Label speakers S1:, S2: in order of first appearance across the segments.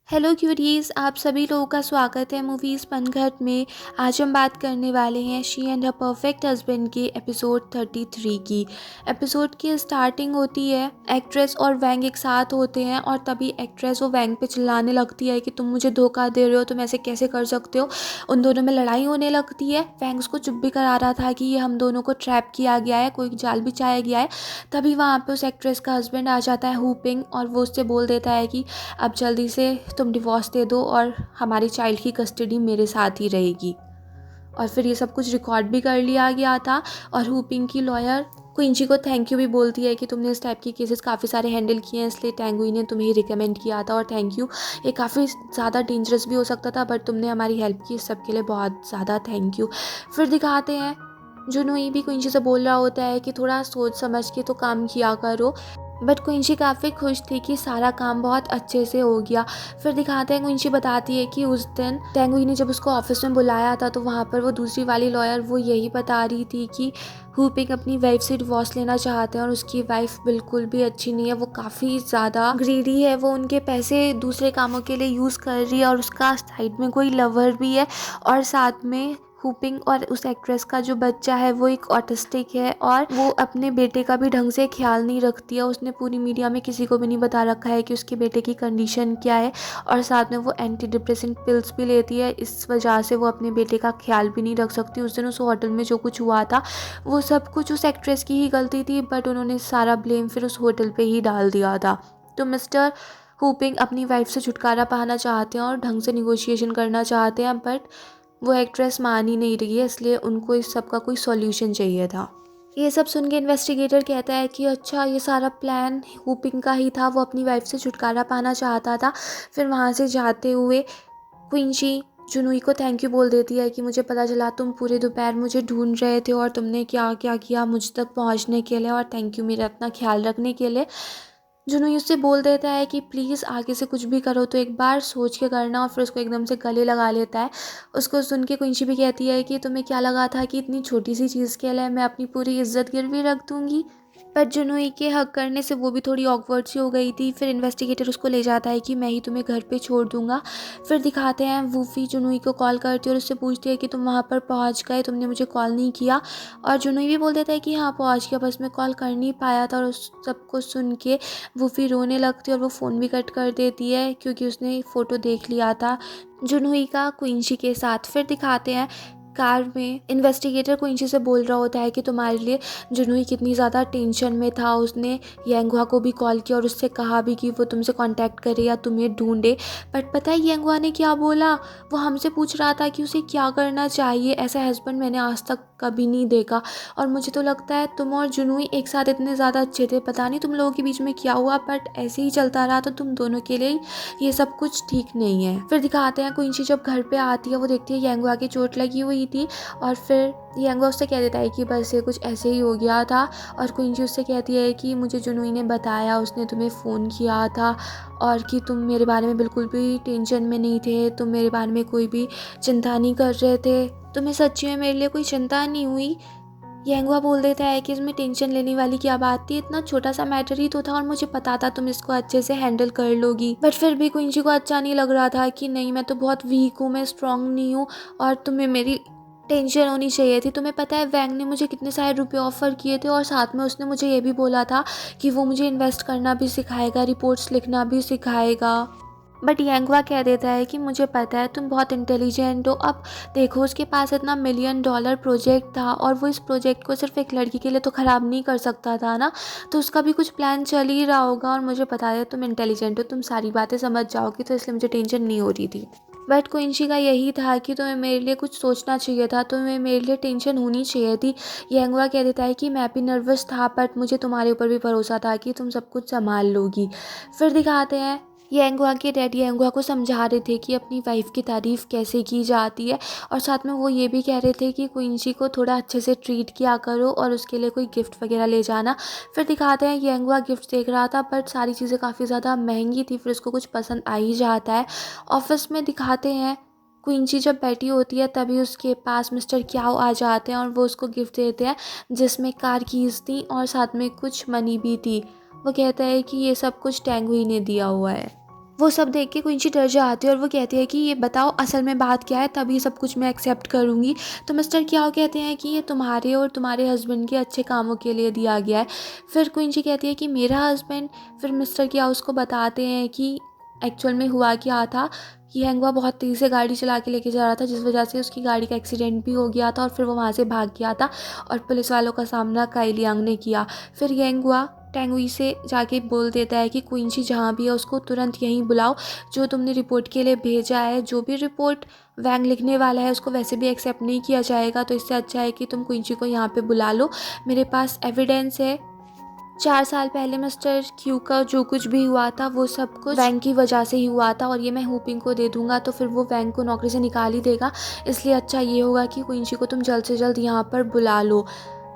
S1: Hello curies, आप सभी लोगों का स्वागत है मूवीज़ पनघट में। आज हम बात करने वाले हैं she and her perfect husband के एपिसोड 33 की। एपिसोड की स्टार्टिंग होती है, एक्ट्रेस और वैंग एक साथ होते हैं और तभी एक्ट्रेस वो वैंग पे चिल्लाने लगती है कि तुम मुझे धोखा दे रहे हो, तुम ऐसे कैसे कर सकते हो। उन दोनों में लड़ाई होने लगती है। वैंग उसको चुप भी करा रहा था कि ये हम दोनों को ट्रैप किया गया है, कोई जाल बिछाया गया है। तभी वहाँ पे उस एक्ट्रेस का हस्बैंड आ जाता है हुपिंग, और वो उससे बोल देता है कि अब जल्दी से तुम डिवोर्स दे दो और हमारी चाइल्ड की कस्टडी मेरे साथ ही रहेगी। और फिर ये सब कुछ रिकॉर्ड भी कर लिया गया था। और हुपिंग की लॉयर क्विंची को थैंक यू भी बोलती है कि तुमने इस टाइप के केसेस काफ़ी सारे हैंडल किए हैं, इसलिए टेंगुई ने तुम्हें ही रिकमेंड किया था और थैंक यू। ये काफ़ी ज़्यादा डेंजरस भी हो सकता था, बट तुमने हमारी हेल्प की, इस सब के लिए बहुत ज़्यादा थैंक यू। फिर दिखाते हैं जुनूई भी क्विंची से बोल रहा होता है कि थोड़ा सोच समझ के तो काम किया करो। बट क्विंची काफ़ी खुश थी कि सारा काम बहुत अच्छे से हो गया। फिर दिखाते हैं, क्विंची बताती है कि उस दिन टेंगुई ने जब उसको ऑफिस में बुलाया था तो वहाँ पर वो दूसरी वाली लॉयर वो यही बता रही थी कि हुपिंग अपनी वाइफ से डिवोर्स लेना चाहते हैं और उसकी वाइफ बिल्कुल भी अच्छी नहीं है, वो काफ़ी ज़्यादा ग्रीडी है, वो उनके पैसे दूसरे कामों के लिए यूज़ कर रही है और उसका साइड में कोई लवर भी है। और साथ में हुपिंग और उस एक्ट्रेस का जो बच्चा है वो एक ऑटिस्टिक है और वो अपने बेटे का भी ढंग से ख्याल नहीं रखती है। उसने पूरी मीडिया में किसी को भी नहीं बता रखा है कि उसके बेटे की कंडीशन क्या है, और साथ में वो एंटी डिप्रेसेंट पिल्स भी लेती है। इस वजह से वो अपने बेटे का ख्याल भी नहीं रख सकती। उस दिन उस होटल में जो कुछ हुआ था वो सब कुछ उस एक्ट्रेस की ही गलती थी, बट उन्होंने सारा ब्लेम फिर उस होटल पे ही डाल दिया था। तो मिस्टर हुपिंग अपनी वाइफ से छुटकारा पाना चाहते हैं और ढंग से निगोशिएशन करना चाहते हैं, बट वो एक्ट्रेस मान ही नहीं रही है, इसलिए उनको इस सब का कोई सॉल्यूशन चाहिए था। ये सब सुन के इन्वेस्टिगेटर कहता है कि अच्छा, ये सारा प्लान हुपिंग का ही था, वो अपनी वाइफ से छुटकारा पाना चाहता था। फिर वहाँ से जाते हुए क्विंची जुनूई को थैंक यू बोल देती है कि मुझे पता चला तुम पूरे दोपहर मुझे ढूंढ रहे थे और तुमने क्या क्या किया मुझ तक पहुँचने के लिए, और थैंक यू मेरा इतना ख्याल रखने के लिए। जुनूई उससे बोल देता है कि प्लीज़ आगे से कुछ भी करो तो एक बार सोच के करना, और फिर उसको एकदम से गले लगा लेता है। उसको सुन के कुंची भी कहती है कि तुम्हें क्या लगा था कि इतनी छोटी सी चीज़ के लिए मैं अपनी पूरी इज्जत गिरवी रख दूंगी। पर जुनूई के हक करने से वो भी थोड़ी ऑकवर्ड सी हो गई थी। फिर इन्वेस्टिगेटर उसको ले जाता है कि मैं ही तुम्हें घर पे छोड़ दूंगा। फिर दिखाते हैं वूफी जुनूई को कॉल करती है और उससे पूछती है कि तुम वहाँ पर पहुँच गए, तुमने मुझे कॉल नहीं किया। और जुनूई भी बोल देता है कि हाँ पहुँच गया, बस मैं कॉल कर नहीं पाया था। और उस सबको सुन के वूफी रोने लगती है और वो फ़ोन भी कट कर देती है क्योंकि उसने फ़ोटो देख लिया था जुनूई का क्विंची के साथ। फिर दिखाते हैं कार में इन्वेस्टिगेटर क्विंची से बोल रहा होता है कि तुम्हारे लिए जुनूई कितनी ज़्यादा टेंशन में था। उसने येंगुआ को भी कॉल किया और उससे कहा भी कि वो तुमसे कांटेक्ट करे या तुम्हें ढूंढे। बट पता है येंगुआ ने क्या बोला? वो हमसे पूछ रहा था कि उसे क्या करना चाहिए। ऐसा हस्बैंड मैंने आज तक कभी नहीं देखा, और मुझे तो लगता है तुम और जुनूई एक साथ इतने ज़्यादा अच्छे थे, पता नहीं तुम लोगों के बीच में क्या हुआ, बट ऐसे ही चलता रहा तो तुम दोनों के लिए ये सब कुछ ठीक नहीं है। फिर दिखाते हैं क्विंची जब घर पे आती है, वो देखती है येंगुआ की चोट लगी हुई थी, और फिर येंगुआ उससे कह देता है कि बस ये कुछ ऐसे ही हो गया था। और क्विंची उससे कहती है कि मुझे जुनूई ने बताया, उसने तुम्हें फ़ोन किया था और कि तुम मेरे बारे में बिल्कुल भी टेंशन में नहीं थे, तुम मेरे बारे में कोई भी चिंता नहीं कर रहे थे, तुम्हें सच्ची में मेरे लिए कोई चिंता नहीं हुई। येंगुआ बोल देता है कि इसमें टेंशन लेने वाली क्या बात थी, इतना छोटा सा मैटर ही तो था और मुझे पता था तुम इसको अच्छे से हैंडल कर लोगी। बट फिर भी क्विंची को अच्छा नहीं लग रहा था कि नहीं, मैं तो बहुत वीक हूँ, मैं स्ट्रांग नहीं हूँ और तुम्हें मेरी टेंशन होनी चाहिए थी। तुम्हें पता है वैंग ने मुझे कितने सारे रुपए ऑफर किए थे, और साथ में उसने मुझे ये भी बोला था कि वो मुझे इन्वेस्ट करना भी सिखाएगा, रिपोर्ट्स लिखना भी सिखाएगा। बट येंगुआ कह देता है कि मुझे पता है तुम बहुत इंटेलिजेंट हो। अब देखो, उसके पास इतना $1 मिलियन प्रोजेक्ट था और वो इस प्रोजेक्ट को सिर्फ एक लड़की के लिए तो ख़राब नहीं कर सकता था ना, तो उसका भी कुछ प्लान चल ही रहा होगा। और मुझे पता है तुम इंटेलिजेंट हो, तुम सारी बातें समझ जाओगी, तो इसलिए मुझे टेंशन नहीं हो रही थी। बट क्विंची का यही था कि तुम्हें मेरे लिए कुछ सोचना चाहिए था, तुम्हें मेरे लिए टेंशन होनी चाहिए थी। येंगुआ कह देता है कि मैं भी नर्वस था, बट मुझे तुम्हारे ऊपर भी भरोसा था कि तुम सब कुछ संभाल लोगी। फिर दिखाते हैं येंगुआ के डैडी येंगुआ को समझा रहे थे कि अपनी वाइफ की तारीफ़ कैसे की जाती है, और साथ में वो ये भी कह रहे थे कि क्विंची को थोड़ा अच्छे से ट्रीट किया करो और उसके लिए कोई गिफ्ट वगैरह ले जाना। फिर दिखाते हैं येंगुआ गिफ्ट देख रहा था, बट सारी चीज़ें काफ़ी ज़्यादा महंगी थी, फिर उसको कुछ पसंद आ ही जाता है। ऑफिस में दिखाते हैं क्विंची जब बैठी होती है तभी उसके पास मिस्टर क्याओ आ जाते हैं और वो उसको गिफ्ट देते हैं, जिसमें कार कीज़ थी और साथ में कुछ मनी भी थी। वो कहता है कि ये सब कुछ टेंगुई ने दिया हुआ है। वो सब देख के क्विंची डर जाती है और वो कहती है कि ये बताओ असल में बात क्या है, तभी सब कुछ मैं एक्सेप्ट करूँगी। तो मिस्टर क्याओ कहते हैं कि ये तुम्हारे और तुम्हारे हस्बैंड के अच्छे कामों के लिए दिया गया है। फिर क्विंची कहती है कि मेरा हस्बैंड। फिर मिस्टर क्याओ उसको बताते हैं कि एक्चुअल में हुआ क्या था कि हैंगवा बहुत तेज़ी से गाड़ी चला के लेके जा रहा था, जिस वजह से उसकी गाड़ी का एक्सीडेंट भी हो गया था और फिर वो वहाँ से भाग गया था और पुलिस वालों का सामना काई लियांग ने किया। फिर हैंगवा टेंगुई से जाके बोल देता है कि क्विंची जहाँ भी है उसको तुरंत यहीं बुलाओ, जो तुमने रिपोर्ट के लिए भेजा है, जो भी रिपोर्ट वैंग लिखने वाला है उसको वैसे भी एक्सेप्ट नहीं किया जाएगा, तो इससे अच्छा है कि तुम क्विंची को यहाँ पे बुला लो। मेरे पास एविडेंस है 4 साल पहले मिस्टर क्यू का जो कुछ भी हुआ था वो सब कुछ वैंग की वजह से ही हुआ था और ये मैं हुपिंग को दे दूंगा तो फिर वो वैंग को नौकरी से निकाल ही देगा। इसलिए अच्छा ये होगा कि क्विंची को तुम जल्द से जल्द यहाँ पर बुला लो।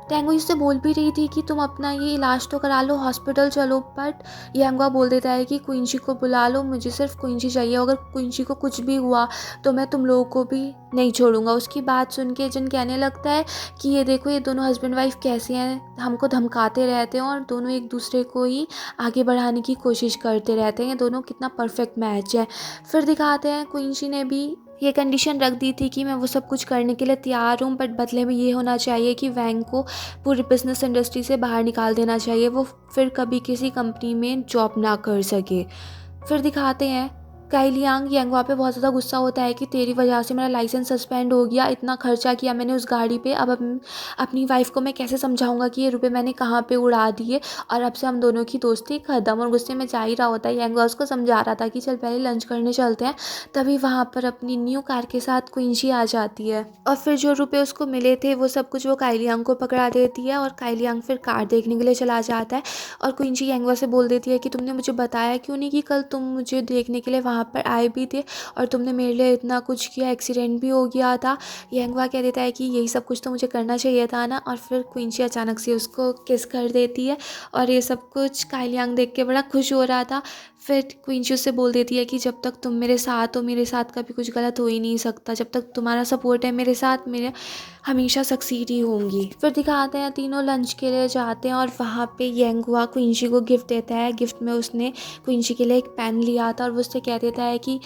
S1: टेंगुई इससे बोल भी रही थी कि तुम अपना ये इलाज तो करा लो, हॉस्पिटल चलो, बट यांगवा बोल देता है कि क्विंची को बुला लो, मुझे सिर्फ क्विंची चाहिए, अगर क्विंची को कुछ भी हुआ तो मैं तुम लोगों को भी नहीं छोड़ूंगा। उसकी बात सुन के जिन कहने लगता है कि ये देखो ये दोनों हस्बैंड वाइफ कैसे हैं, हमको धमकाते रहते हैं और दोनों एक दूसरे को ही आगे बढ़ाने की कोशिश करते रहते हैं, ये दोनों कितना परफेक्ट मैच है। फिर दिखाते हैं क्विंची ने भी ये कंडीशन रख दी थी कि मैं वो सब कुछ करने के लिए तैयार हूँ, बट बदले में ये होना चाहिए कि वैंग को पूरी बिजनेस इंडस्ट्री से बाहर निकाल देना चाहिए, वो फिर कभी किसी कंपनी में जॉब ना कर सके। फिर दिखाते हैं काई लियांग यांगवा पे बहुत ज़्यादा गुस्सा होता है कि तेरी वजह से मेरा लाइसेंस सस्पेंड हो गया, इतना खर्चा किया मैंने उस गाड़ी पे, अब अपनी वाइफ को मैं कैसे समझाऊंगा कि ये रुपए मैंने कहाँ पे उड़ा दिए और अब से हम दोनों की दोस्ती खत्म। और गुस्से में जा ही रहा होता है, यांगवा उसको समझा रहा था कि चल पहले लंच करने चलते हैं, तभी वहाँ पर अपनी न्यू कार के साथ क्विंची आ जाती है और फिर जो रुपए उसको मिले थे वो सब कुछ वो काई लियांग को पकड़ा देती है और काई लियांग फिर कार देखने के लिए चला जाता है और क्विंची यांगवा से बोल देती है कि तुमने मुझे बताया क्यों नहीं कि कल तुम मुझे देखने के लिए वहाँ पर आए भी थे और तुमने मेरे लिए इतना कुछ किया, एक्सीडेंट भी हो गया था। यांगवा कह देता है कि यही सब कुछ तो मुझे करना चाहिए था ना, और फिर क्विंची अचानक से उसको किस कर देती है और ये सब कुछ काई लियांग देख के बड़ा खुश हो रहा था। फिर क्विंची उससे बोल देती है कि जब तक तुम मेरे साथ हो, मेरे साथ कभी कुछ गलत हो ही नहीं सकता, जब तक तुम्हारा सपोर्ट है मेरे साथ, मेरे हमेशा सक्सीड ही होंगी। फिर दिखाते हैं तीनों लंच के लिए जाते हैं और वहाँ पे यांगवा क्विंची को गिफ्ट देता है। गिफ्ट में उसने क्विंची के लिए एक पेन लिया था और वो उससे कह देता है कि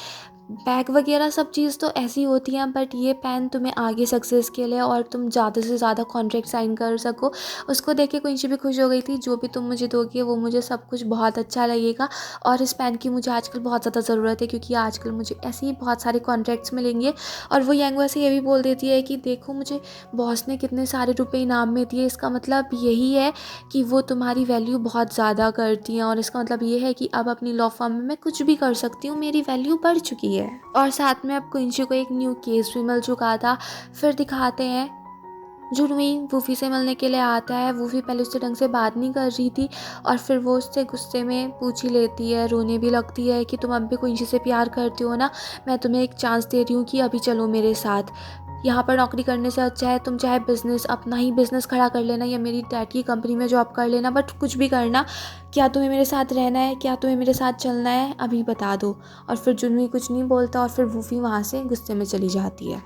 S1: बैग वगैरह सब चीज़ तो ऐसी होती हैं, बट ये पेन तुम्हें आगे सक्सेस के लिए और तुम ज़्यादा से ज़्यादा कॉन्ट्रैक्ट साइन कर सको। उसको देख के क्विंची भी खुश हो गई थी, जो भी तुम मुझे दोगे वो मुझे सब कुछ बहुत अच्छा लगेगा और इस पेन की मुझे आजकल बहुत ज़्यादा ज़रूरत है क्योंकि आजकल मुझे ऐसे ही बहुत सारे कॉन्ट्रैक्ट्स मिलेंगे। और वो यांगवा से ये भी बोल देती है कि देखो मुझे बॉस ने कितने सारे रुपए इनाम में दिए, इसका मतलब यही है कि वो तुम्हारी वैल्यू बहुत ज़्यादा करती हैं और इसका मतलब ये है कि अब अपनी लॉ फर्म में मैं कुछ भी कर सकती हूँ, मेरी वैल्यू बढ़ चुकी है। और साथ में अब क्विंची को एक न्यू केस भी मिल चुका था। फिर दिखाते हैं जुनवी वूफी से मिलने के लिए आता है। वूफी पहले उससे ढंग से बात नहीं कर रही थी और फिर वो उससे गुस्से में पूछ ही लेती है, रोने भी लगती है कि तुम अब भी क्विंची से प्यार करती हो ना, मैं तुम्हें एक चांस दे रही हूँ कि अभी चलो मेरे साथ, यहाँ पर नौकरी करने से अच्छा है तुम चाहे बिज़नेस अपना ही बिज़नेस खड़ा कर लेना या मेरी डैड की कंपनी में जॉब कर लेना, बट कुछ भी करना, क्या तुम्हें मेरे साथ रहना है, क्या तुम्हें मेरे साथ चलना है, अभी बता दो। और फिर जुनवी कुछ नहीं बोलता और फिर वूफी वहाँ से गुस्से में चली जाती है।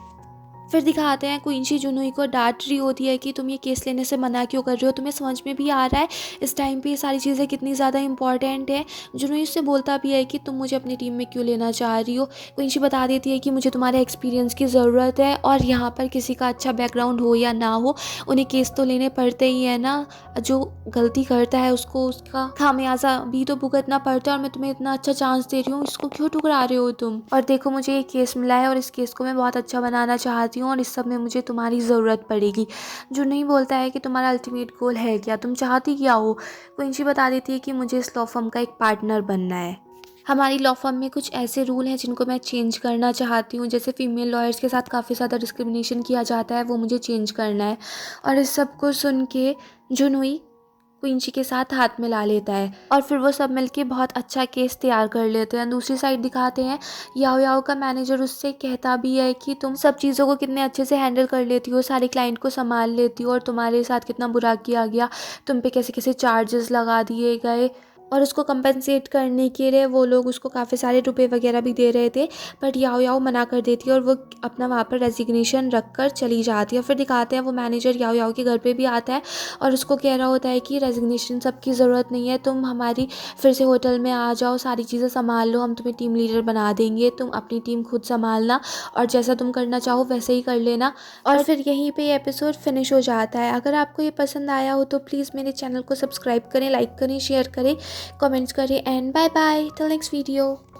S1: फिर दिखाते हैं क्विंची जुनूई को डांट रही होती है कि तुम ये केस लेने से मना क्यों कर रहे हो, तुम्हें समझ में भी आ रहा है इस टाइम पे ये सारी चीज़ें कितनी ज़्यादा इंपॉर्टेंट है। जुनूई उससे बोलता भी है कि तुम मुझे अपनी टीम में क्यों लेना चाह रही हो। क्विंची बता देती है कि मुझे तुम्हारे एक्सपीरियंस की ज़रूरत है और यहाँ पर किसी का अच्छा बैकग्राउंड हो या ना हो उन्हें केस तो लेने पड़ते ही है ना, जो गलती करता है उसको उसका खामियाजा भी तो भुगतना पड़ता है और मैं तुम्हें इतना अच्छा चांस दे रही हूँ, इसको क्यों ठुकरा रहे हो तुम। और देखो मुझे ये केस मिला है और इस केस को मैं बहुत अच्छा बनाना चाहती हूँ और इस सब में मुझे तुम्हारी ज़रूरत पड़ेगी। जो नहीं बोलता है कि तुम्हारा अल्टीमेट गोल है क्या, तुम चाहती क्या हो। क्विंची बता देती है कि मुझे इस लॉ फर्म का एक पार्टनर बनना है। हमारी लॉ फर्म में कुछ ऐसे रूल हैं जिनको मैं चेंज करना चाहती हूँ, जैसे फीमेल लॉयर्स के साथ काफ़ी ज़्यादा डिस्क्रिमिनेशन किया जाता है, वो मुझे चेंज करना है। और इस सब को सुन के जुनूई क्विंची के साथ हाथ मिला लेता है और फिर वो सब मिलके बहुत अच्छा केस तैयार कर लेते हैं। दूसरी साइड दिखाते हैं याओ याओ का मैनेजर उससे कहता भी है कि तुम सब चीज़ों को कितने अच्छे से हैंडल कर लेती हो, सारे क्लाइंट को संभाल लेती हो और तुम्हारे साथ कितना बुरा किया गया, तुम पे कैसे कैसे चार्जेस लगा दिए गए, और उसको कंपनसेट करने के लिए वो लोग उसको काफ़ी सारे रुपए वगैरह भी दे रहे थे, बट याओ याओ मना कर देती है और वो अपना वहाँ पर रेजिग्नेशन रख कर चली जाती है। फिर दिखाते हैं वो मैनेजर याओ याओ के घर पे भी आता है और उसको कह रहा होता है कि रेजिग्नेशन सबकी ज़रूरत नहीं है, तुम हमारी फिर से होटल में आ जाओ, सारी चीज़ें संभाल लो, हम तुम्हें टीम लीडर बना देंगे, तुम अपनी टीम खुद संभालना और जैसा तुम करना चाहो वैसे ही कर लेना। और फिर यहीं पे ये एपिसोड फिनिश हो जाता है। अगर आपको ये पसंद आया हो तो प्लीज़ मेरे चैनल को सब्सक्राइब करें, लाइक करें, शेयर करें, कमेंट्स करें and bye bye till next video.